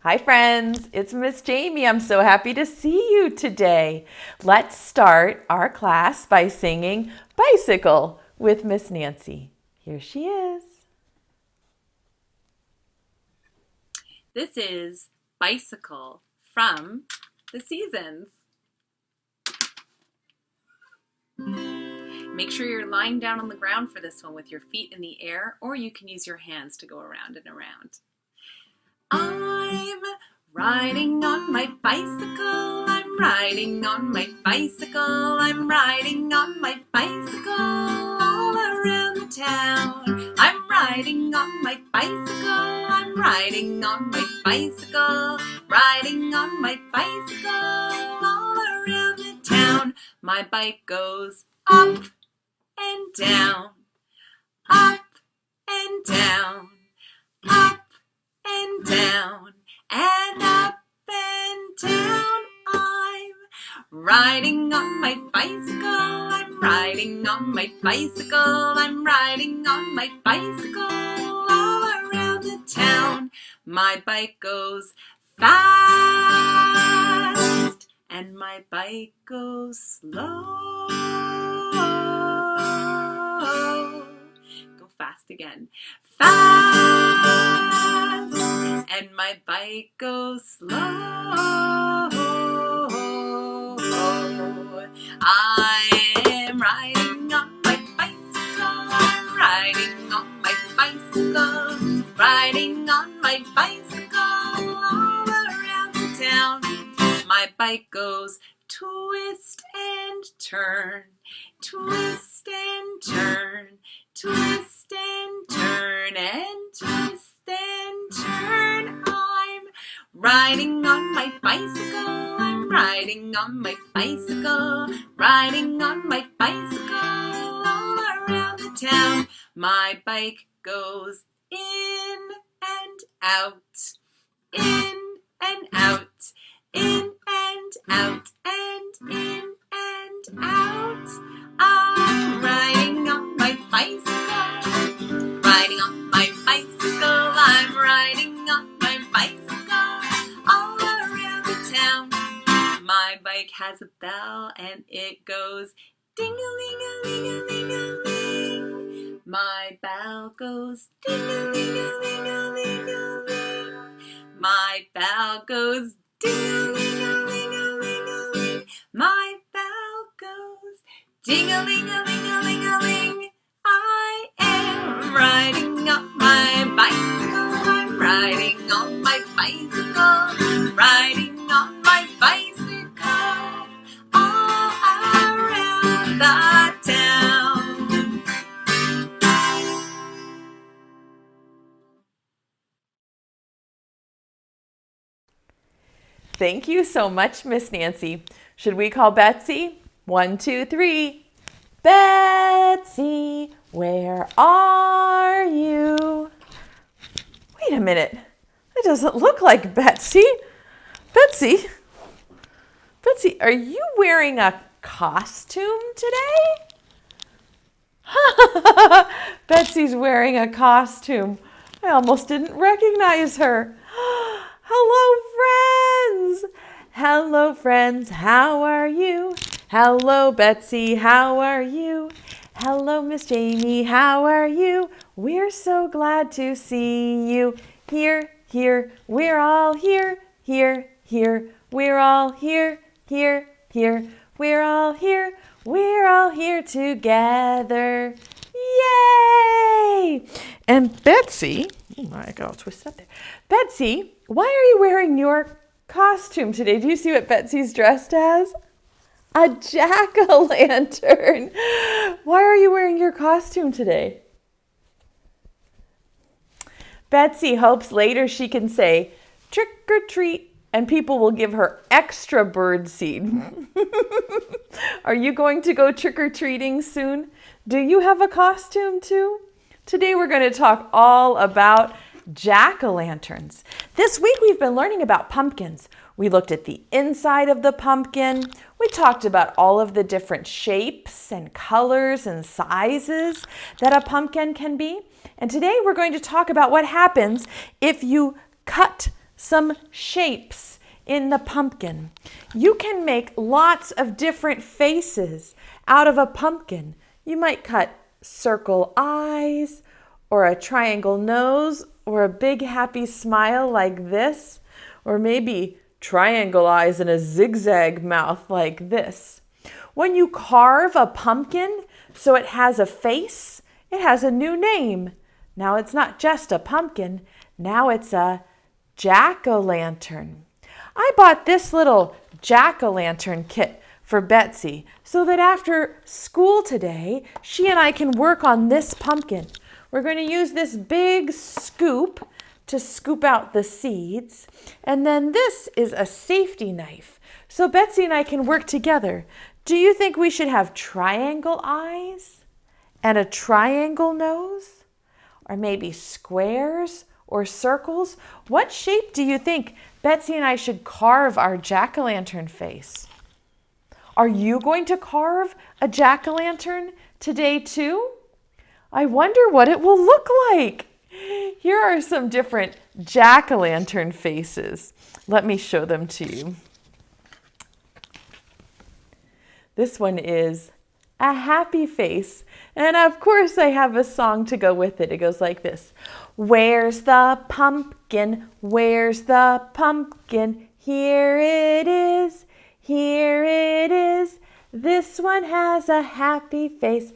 Hi friends, it's Miss Jamie. I'm so happy to see you today. Let's start our class by singing Bicycle with Miss Nancy. Here she is. This is Bicycle from The Seasons. Make sure you're lying down on the ground for this one with your feet in the air, or you can use your hands to go around and around. I'm riding on my bicycle, I'm riding on my bicycle, I'm riding on my bicycle all around the town. I'm riding on my bicycle, I'm riding on my bicycle, riding on my bicycle all around the town. My bike goes up and down, up and down, up and down, and up and down. I'm riding on my bicycle, I'm riding on my bicycle, I'm riding on my bicycle all around the town. My bike goes fast, and my bike goes slow. Go fast again. Fast, and my bike goes slow. I'm riding on my bicycle, I'm riding on my bicycle, riding on my bicycle all around the town. My bike goes twist and turn, twist and turn, twist and turn, and twist and turn. I'm riding on my bicycle, I'm riding on my bicycle, riding on my bicycle all around the town. My bike goes in and out, in and out, in and out, and in and out. I'm riding on my bicycle, riding on my bicycle, I'm riding on my bicycle all around the town. My bike has a bell and it goes ding-a-ling-a-ling-a-ling-a-ling. My bell goes ding-a-ling-a-ling-a-ling-a-ling. My bell goes ding-a-ling-a-ling-a-ling-a-ling. My bell goes ding-a-ling-a-ling-a-ling-a-ling. I am riding on my bicycle, I'm riding on my bicycle, riding on my bicycle all around the town. Thank you so much, Miss Nancy. Should we call Betsy? 1, 2, 3. Betsy, where are you? Wait a minute. That doesn't look like Betsy. Betsy, are you wearing a costume today? Betsy's wearing a costume. I almost didn't recognize her. Hello, friends. Hello, friends. How are you? Hello, Betsy. How are you? Hello, Miss Jamie. How are you? We're so glad to see you. Here, here. We're all here. Here, here. We're all here. Here, here. We're all here. We're all here together. Yay! And Betsy, oh my, I got all twisted up there. Betsy, why are you wearing your costume today? Do you see what Betsy's dressed as? A jack-o'-lantern. Why are you wearing your costume today? Betsy hopes later she can say, trick or treat, and people will give her extra bird seed. Are you going to go trick-or-treating soon? Do you have a costume too? Today we're going to talk all about jack-o'-lanterns. This week we've been learning about pumpkins. We looked at the inside of the pumpkin. We talked about all of the different shapes and colors and sizes that a pumpkin can be. And today we're going to talk about what happens if you cut some shapes in the pumpkin. You can make lots of different faces out of a pumpkin. You might cut circle eyes, or a triangle nose, or a big happy smile like this, or maybe triangle eyes and a zigzag mouth like this. When you carve a pumpkin so it has a face, it has a new name. Now it's not just a pumpkin, now it's a jack-o'-lantern. I bought this little jack-o'-lantern kit for Betsy so that after school today, she and I can work on this pumpkin. We're going to use this big scoop to scoop out the seeds. And then this is a safety knife. So Betsy and I can work together. Do you think we should have triangle eyes and a triangle nose? Or maybe squares or circles? What shape do you think Betsy and I should carve our jack-o'-lantern face? Are you going to carve a jack-o'-lantern today too? I wonder what it will look like. Here are some different jack-o'-lantern faces. Let me show them to you. This one is a happy face. And of course I have a song to go with it. It goes like this. Where's the pumpkin? Where's the pumpkin? Here it is. Here it is. This one has a happy face.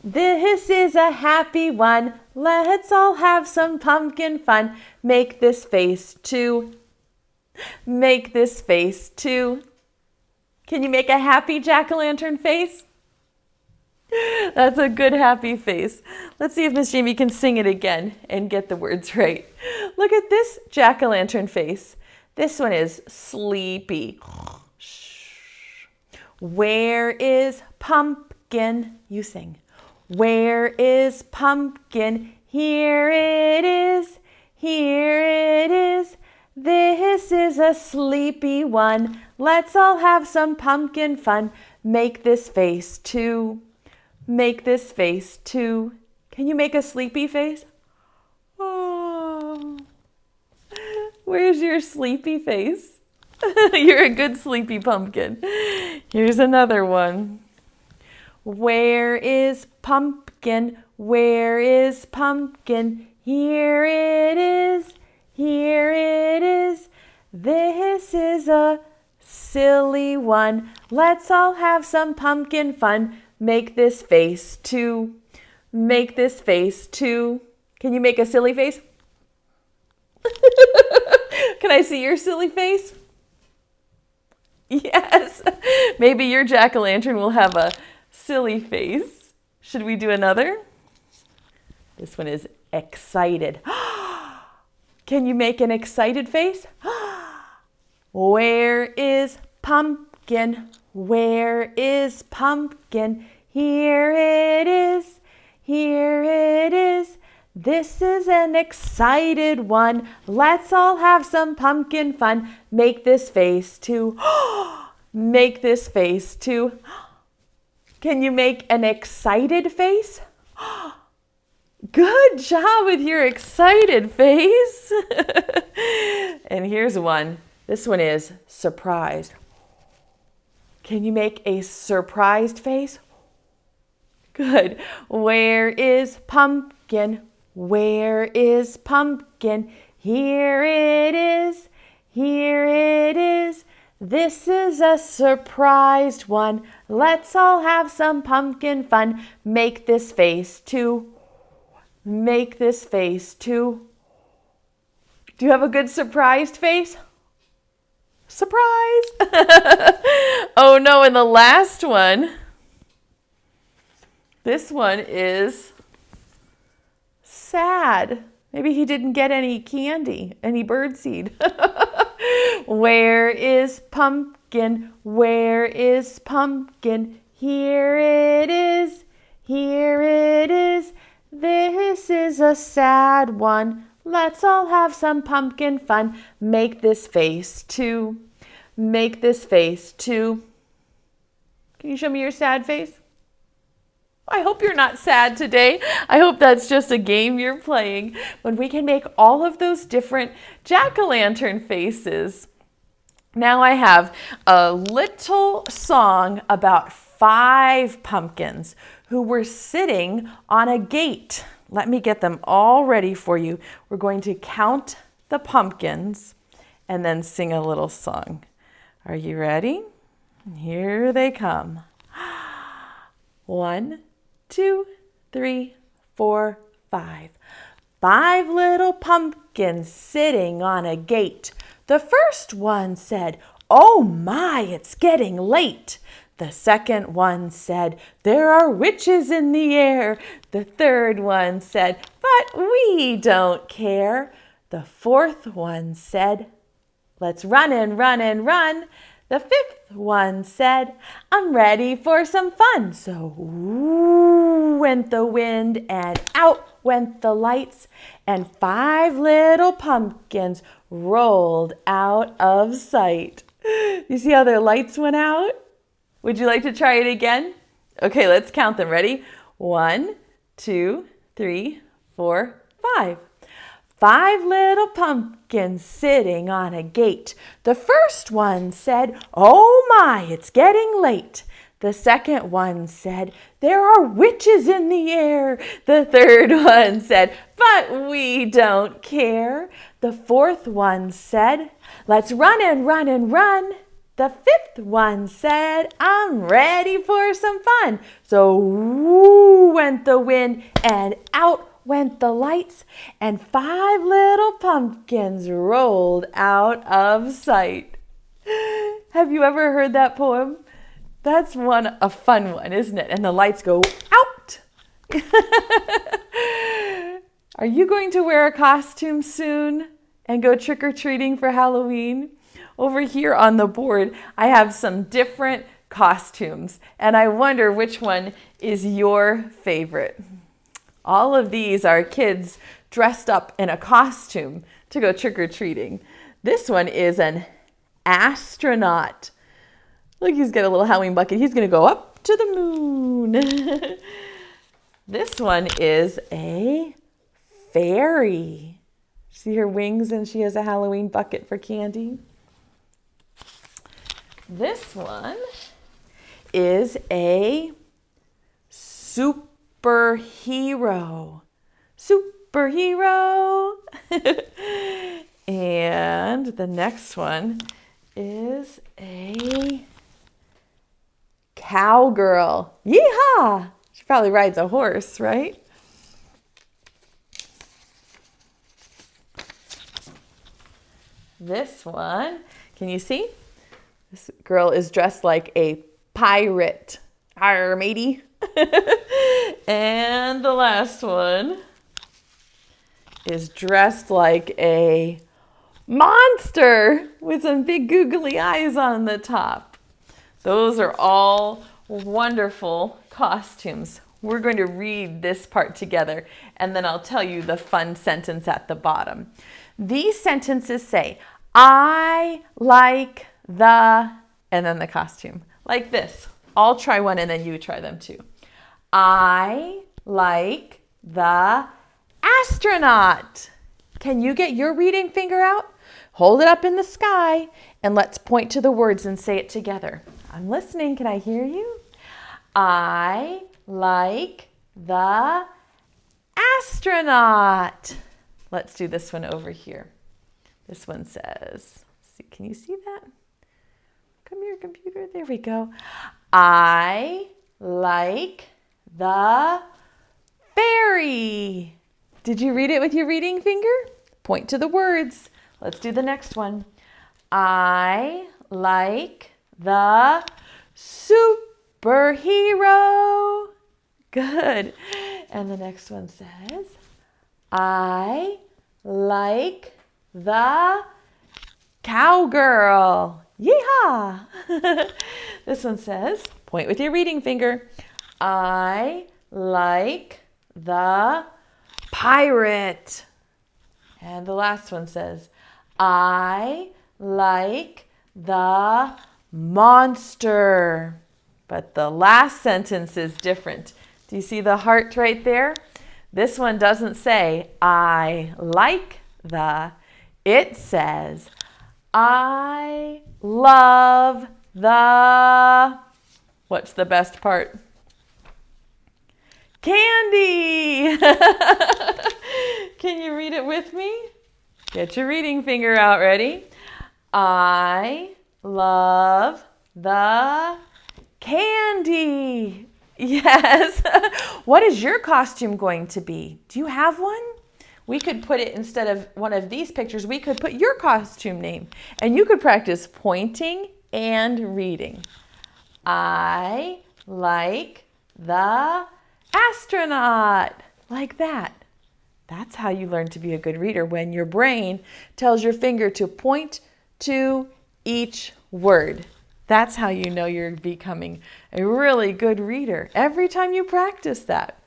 This is a happy one. Let's all have some pumpkin fun. Make this face too. Make this face too. Can you make a happy jack-o'-lantern face? That's a good happy face. Let's see if Miss Jamie can sing it again and get the words right. Look at this jack-o'-lantern face. This one is sleepy. Where is pumpkin? You sing. Where is pumpkin? Here it is. Here it is. This is a sleepy one. Let's all have some pumpkin fun. Make this face too. Make this face too. Can you make a sleepy face? Oh. Where's your sleepy face? You're a good sleepy pumpkin. Here's another one. Where is pumpkin? Where is pumpkin? Here it is. Here it is. This is a silly one. Let's all have some pumpkin fun. Make this face too. Make this face too. Can you make a silly face? Can I see your silly face? Yes. Maybe your jack-o'-lantern will have a silly face. Should we do another? This one is excited. Can you make an excited face? Where is pumpkin? Where is pumpkin? Here it is. Here it is. This is an excited one. Let's all have some pumpkin fun. Make this face too. Make this face too. Can you make an excited face? Good job with your excited face. And here's one. This one is surprised. Can you make a surprised face? Good. Where is pumpkin? Where is pumpkin? Here it is. Here it is. This is a surprised one. Let's all have some pumpkin fun. Make this face too. Make this face too. Do you have a good surprised face? Surprise! Oh no, and the last one. This one is sad. Maybe he didn't get any candy, any birdseed. Where is pumpkin? Where is pumpkin? Here it is. Here it is. This is a sad one. Let's all have some pumpkin fun. Make this face too. Make this face too. Can you show me your sad face? I hope you're not sad today. I hope that's just a game you're playing when we can make all of those different jack-o'-lantern faces. Now I have a little song about 5 pumpkins who were sitting on a gate. Let me get them all ready for you. We're going to count the pumpkins and then sing a little song. Are you ready? Here they come. 1, 2, 3, 4, 5. 5 little pumpkins sitting on a gate. The first one said, "Oh my, it's getting late." The second one said, "There are witches in the air." The third one said, "But we don't care." The fourth one said, "Let's run and run and run." The fifth one said, "I'm ready for some fun." So ooh went the wind and out went the lights, and 5 little pumpkins rolled out of sight. You see how their lights went out? Would you like to try it again? Okay, let's count them. Ready? 1, 2, 3, 4, 5. 5 little pumpkins sitting on a gate. The first one said, "Oh my, it's getting late." The second one said, "There are witches in the air." The third one said, "But we don't care." The fourth one said, "Let's run and run and run." The fifth one said, "I'm ready for some fun." So woo went the wind and out went the lights, and 5 little pumpkins rolled out of sight. Have you ever heard that poem? That's a fun one, isn't it? And the lights go out. Are you going to wear a costume soon and go trick-or-treating for Halloween? Over here on the board, I have some different costumes, and I wonder which one is your favorite. All of these are kids dressed up in a costume to go trick-or-treating. This one is an astronaut. Look, he's got a little Halloween bucket. He's going to go up to the moon. This one is a fairy. See her wings, and she has a Halloween bucket for candy. This one is a superhero. Superhero. And the next one is a cowgirl. Yeehaw! She probably rides a horse, right? This one, can you see? This girl is dressed like a pirate. Arr, matey. And the last one is dressed like a monster with some big googly eyes on the top. Those are all wonderful costumes. We're going to read this part together, and then I'll tell you the fun sentence at the bottom. These sentences say, "I like the," and then the costume. Like this. I'll try one and then you try them too. I like the astronaut. Can you get your reading finger out? Hold it up in the sky and let's point to the words and say it together. I'm listening. Can I hear you? I like the astronaut. Let's do this one over here. This one says, see, can you see that? Come here, computer. There we go. I like the fairy. Did you read it with your reading finger? Point to the words. Let's do the next one. I like the superhero. Good. And the next one says, I like the cowgirl. Yeehaw! This one says, point with your reading finger. I like the pirate. And the last one says, I like the monster. But the last sentence is different. Do you see the heart right there? This one doesn't say, I like the. It says, I love the. What's the best part? Candy! Can you read it with me? Get your reading finger out, ready? I love the candy. Yes. What is your costume going to be? Do you have one? We could put it, instead of one of these pictures, we could put your costume name. And you could practice pointing and reading. I like the astronaut. Like that. That's how you learn to be a good reader, when your brain tells your finger to point to each word. That's how you know you're becoming a really good reader, every time you practice that.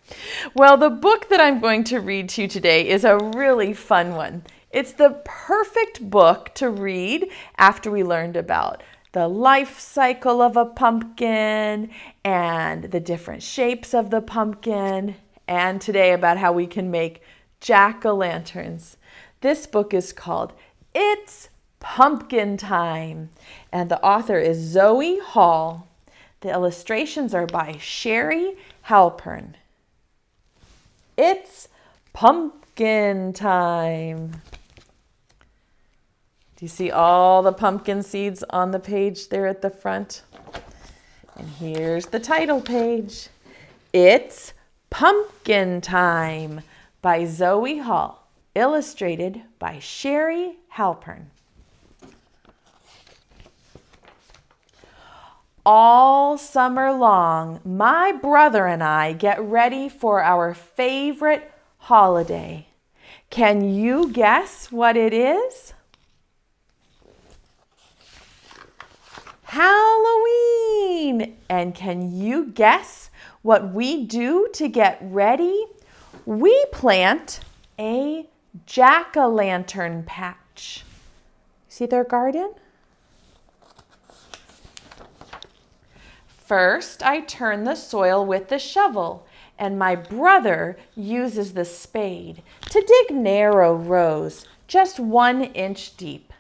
Well, the book that I'm going to read to you today is a really fun one. It's the perfect book to read after we learned about the life cycle of a pumpkin and the different shapes of the pumpkin, and today about how we can make jack-o'-lanterns. This book is called It's Pumpkin Time, and the author is Zoe Hall. The illustrations are by Sherry Halpern. It's pumpkin time. Do you see all the pumpkin seeds on the page there at the front? And here's the title page. It's Pumpkin Time by Zoe Hall, illustrated by Sherry Halpern. All summer long, my brother and I get ready for our favorite holiday. Can you guess what it is? Halloween! And can you guess what we do to get ready? We plant a jack-o'-lantern patch. See their garden? First, I turn the soil with the shovel, and my brother uses the spade to dig narrow rows, just 1 inch deep.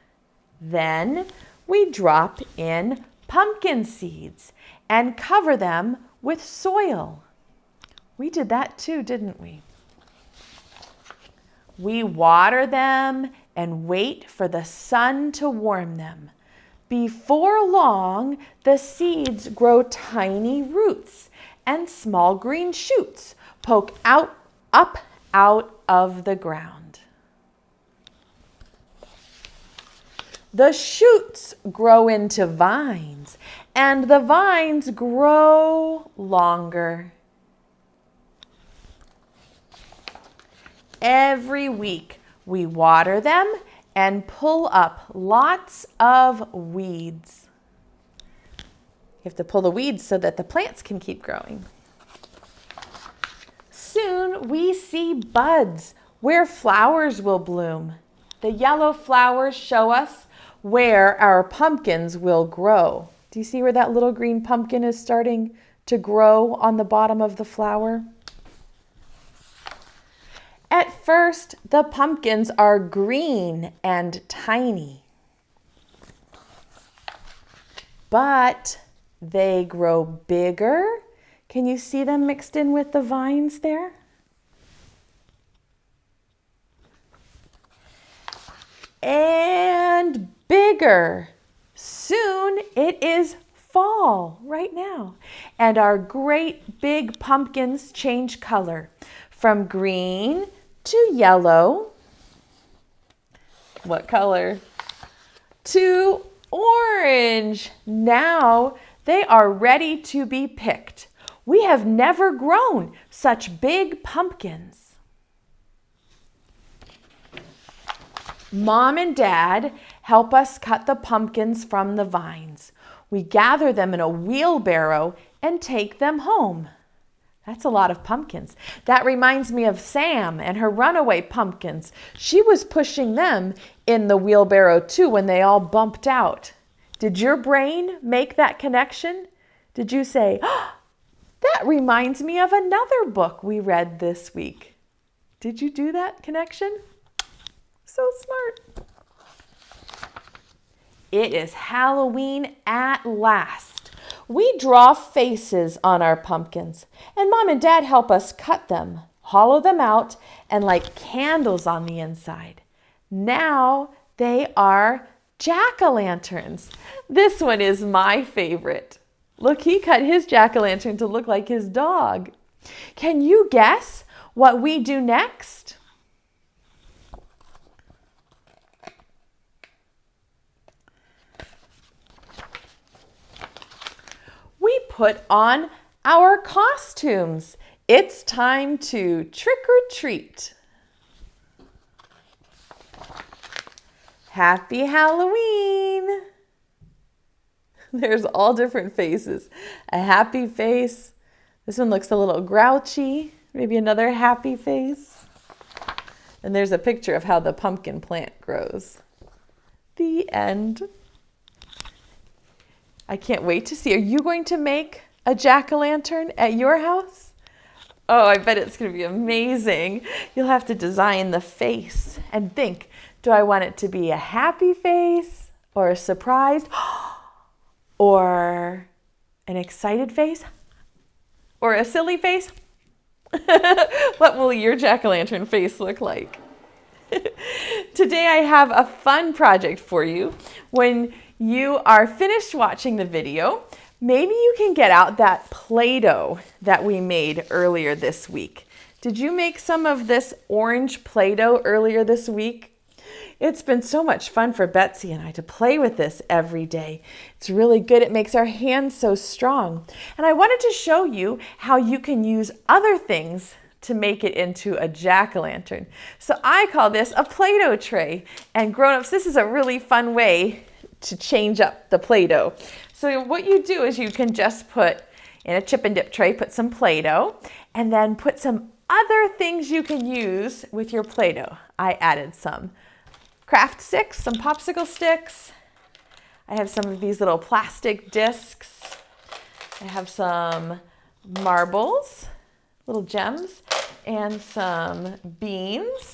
Then we drop in pumpkin seeds and cover them with soil. We did that too, didn't we? We water them and wait for the sun to warm them. Before long, the seeds grow tiny roots, and small green shoots poke up out of the ground. The shoots grow into vines, and the vines grow longer. Every week, we water them and pull up lots of weeds. You have to pull the weeds so that the plants can keep growing. Soon we see buds where flowers will bloom. The yellow flowers show us where our pumpkins will grow. Do you see where that little green pumpkin is starting to grow on the bottom of the flower? At first, the pumpkins are green and tiny, but they grow bigger. Can you see them mixed in with the vines there? And bigger. Soon it is fall right now, and our great big pumpkins change color from green to yellow. What color? To orange. Now they are ready to be picked. We have never grown such big pumpkins. Mom and Dad help us cut the pumpkins from the vines. We gather them in a wheelbarrow and take them home. That's a lot of pumpkins. That reminds me of Sam and her runaway pumpkins. She was pushing them in the wheelbarrow too when they all bumped out. Did your brain make that connection? Did you say, oh, That reminds me of another book we read this week. Did you do that connection? So smart. It is Halloween at last. We draw faces on our pumpkins, and Mom and Dad help us cut them, hollow them out, and light candles on the inside. Now they are jack-o'-lanterns. This one is my favorite. Look, he cut his jack-o'-lantern to look like his dog. Can you guess what we do next? We put on our costumes. It's time to trick or treat. Happy Halloween! There's all different faces. A happy face. This one looks a little grouchy. Maybe another happy face. And there's a picture of how the pumpkin plant grows. The end. I can't wait to see. Are you going to make a jack-o'-lantern at your house? Oh, I bet it's going to be amazing. You'll have to design the face and think, do I want it to be a happy face or a surprised or an excited face or a silly face? What will your jack-o'-lantern face look like? Today I have a fun project for you. When you are finished watching the video, maybe you can get out that Play-Doh that we made earlier this week. Did you make some of this orange Play-Doh earlier this week? It's been so much fun for Betsy and I to play with this every day. It's really good. It makes our hands so strong. And I wanted to show you how you can use other things to make it into a jack-o'-lantern. So I call this a Play-Doh tray. And grown-ups, this is a really fun way to change up the Play-Doh. So what you do is you can just put in a chip and dip tray, put some Play-Doh, and then put some other things you can use with your Play-Doh. I added some craft sticks, some popsicle sticks. I have some of these little plastic discs. I have some marbles, little gems, and some beans.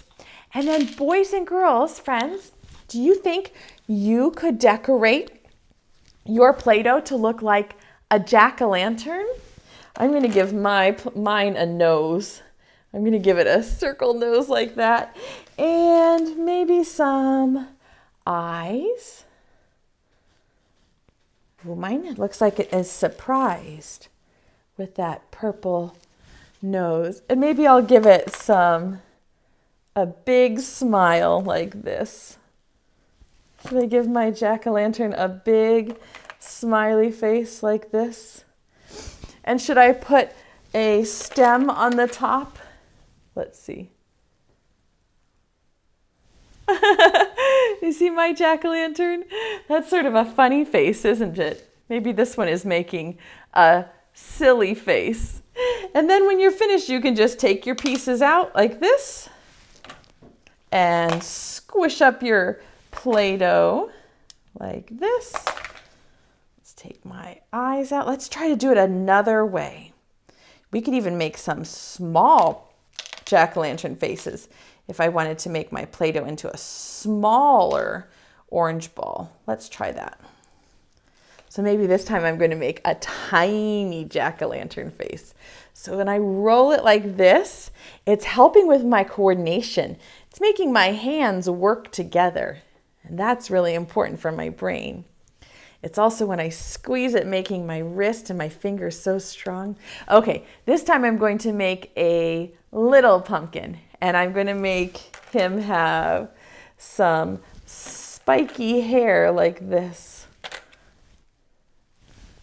And then boys and girls, friends, do you think you could decorate your Play-Doh to look like a jack-o'-lantern? I'm going to give mine a nose. I'm going to give it a circle nose like that. And maybe some eyes. Oh, mine looks like it is surprised with that purple nose. And maybe I'll give it a big smile like this. Should I give my jack-o'-lantern a big smiley face like this? And should I put a stem on the top? Let's see. You see my jack-o'-lantern? That's sort of a funny face, isn't it? Maybe this one is making a silly face. And then when you're finished, you can just take your pieces out like this and squish up your Play-Doh like this. Let's take my eyes out. Let's try to do it another way. We could even make some small jack-o'-lantern faces if I wanted to make my Play-Doh into a smaller orange ball. Let's try that. So maybe this time I'm going to make a tiny jack-o'-lantern face. So when I roll it like this, it's helping with my coordination. It's making my hands work together. And that's really important for my brain. It's also when I squeeze it, making my wrist and my fingers so strong. Okay, this time I'm going to make a little pumpkin. And I'm going to make him have some spiky hair like this.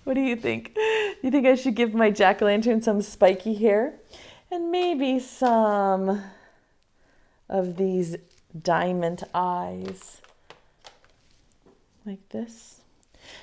What do you think? Do you think I should give my jack-o'-lantern some spiky hair? And maybe some of these diamond eyes. Like this.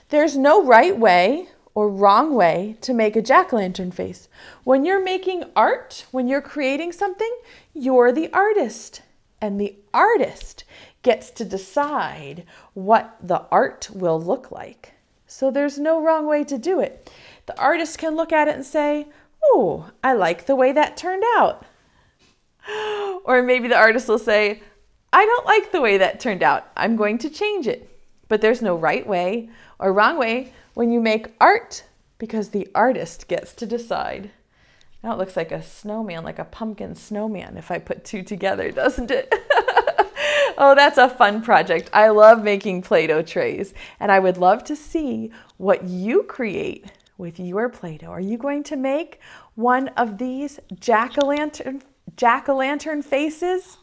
There's no right way or wrong way to make a jack-o'-lantern face. When you're making art, when you're creating something, you're the artist. And the artist gets to decide what the art will look like. So there's no wrong way to do it. The artist can look at it and say, Oh, I like the way that turned out. Or maybe the artist will say, I don't like the way that turned out. I'm going to change it. But there's no right way or wrong way when you make art because the artist gets to decide. Now it looks like a snowman, like a pumpkin snowman if I put two together, doesn't it? Oh, that's a fun project. I love making Play-Doh trays, and I would love to see what you create with your Play-Doh. Are you going to make one of these jack-o'-lantern faces?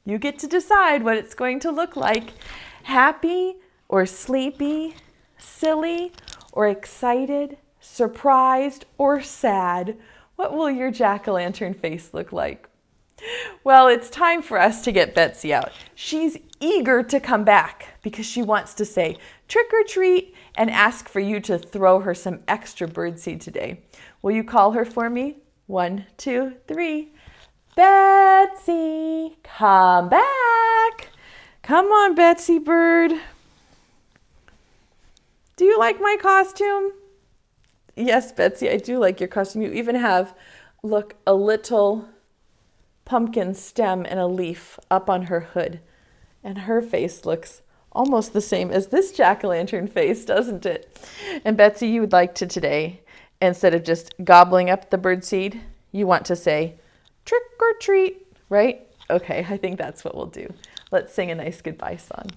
You get to decide what it's going to look like. Happy or sleepy, silly or excited, surprised or sad. What will your jack-o'-lantern face look like? Well, it's time for us to get Betsy out. She's eager to come back because she wants to say trick or treat and ask for you to throw her some extra birdseed today. Will you call her for me? 1, 2, 3. Betsy, come back. Come on, Betsy bird. Do you like my costume? Yes, Betsy, I do like your costume. You even have, look, a little pumpkin stem and a leaf up on her hood. And her face looks almost the same as this jack-o'-lantern face, doesn't it? And Betsy, you would like to today, instead of just gobbling up the birdseed, you want to say, trick or treat, right? Okay, I think that's what we'll do. Let's sing a nice goodbye song.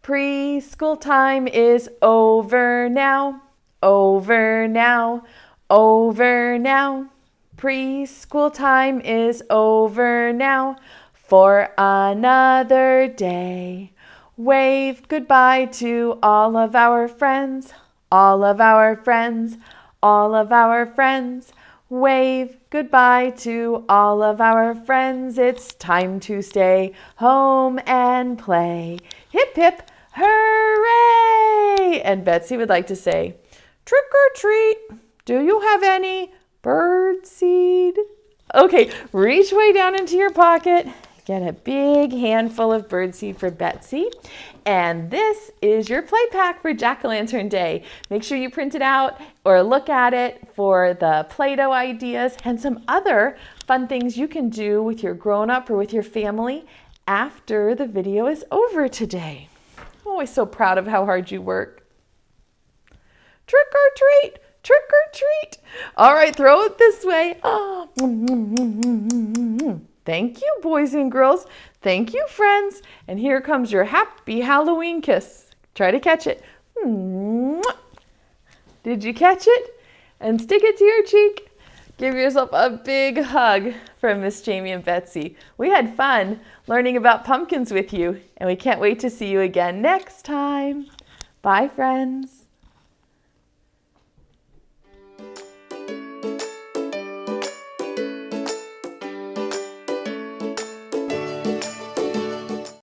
Preschool time is over now, over now, over now. Preschool time is over now for another day. Wave goodbye to all of our friends, all of our friends, all of our friends. Wave goodbye to all of our friends. It's time to stay home and play. Hip, hip, hooray! And Betsy would like to say, trick or treat. Do you have any birdseed? Okay, reach way down into your pocket. Get a big handful of birdseed for Betsy. And this is your play pack for Jack-o'-lantern Day. Make sure you print it out or look at it for the Play-Doh ideas and some other fun things you can do with your grown-up or with your family after the video is over today. I'm always so proud of how hard you work. Trick or treat, trick or treat. All right, throw it this way. Oh. Thank you, boys and girls. Thank you, friends. And here comes your happy Halloween kiss. Try to catch it. Did you catch it? And stick it to your cheek. Give yourself a big hug from Miss Jamie and Betsy. We had fun learning about pumpkins with you, and we can't wait to see you again next time. Bye, friends.